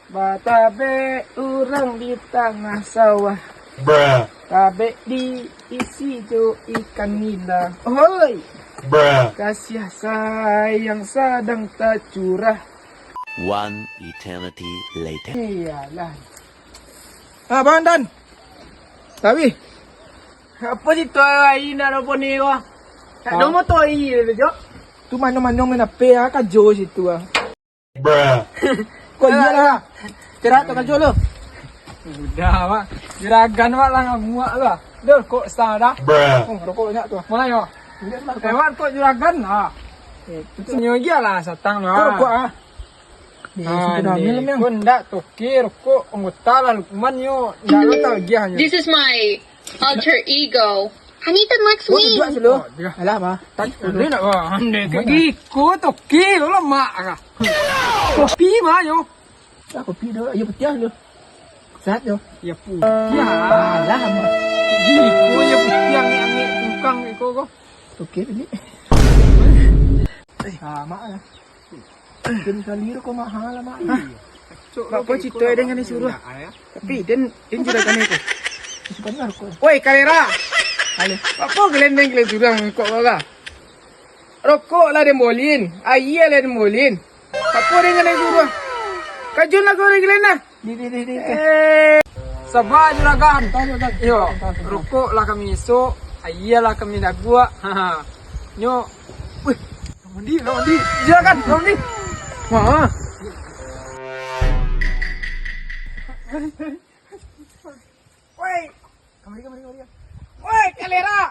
Batabe urang di tengah sawah. Bruh. Tabe diisi jo ikan nila. Oi, Bruh. kasih sayang sedang tercurah. One eternity later. Iyalah. Bang Dan. Tapi apa sih tu ini naro poni ko? Tak Ah. domo to ini jo. Tu mana-mana mena pe ka jo situ ah. Bruh. Kok iya lah. Kira tu ka jo lo. Udah, Pak. Juragan Pak lah muak lah. Dah kok sada. Bruh. Oh, rokok banyak tu. Mulai yo. Lewat kok juragan ha. Senyo gia lah satang Kau lah. rokok ah. Ah, Sudah ni minum yang. pun ndak toki rokok anggota lah lukman yo. Ndak lo tahu dia hanya. This is my alter ego. Hanitan next Kau week. duduk dulu. Oh, dia. Alah, bah. Tak boleh nak bah. Ande giku toki lo mak ah. Kopi mah yo. Ah, kopi dulu. Ya putih dulu. Sehat yo. Ya pu. Ya. Alah, mah. Giku ya putih yang angin tukang iko ko. Okey ni. Ah, mak lah. Kan kali rokok mahal lah, mak. Apa cerita dengan ni suruh? Tapi dan juragan itu. Sebenarnya rokok. Woi, Kalera. Halo. Apa gelendeng gelendeng surang kok baga? Rokok lah demolin, ayah lah demolin. Apa dengan itu dua? Kajun lah kau gelendeng. Di. Sabah juragan. Yo, rokok lah kami esok, ayah lah kami nak buat. Haha. Nyo. Wih, mandi. Juragan, mandi. Wah. Woi, Kamari. woi, Kalera.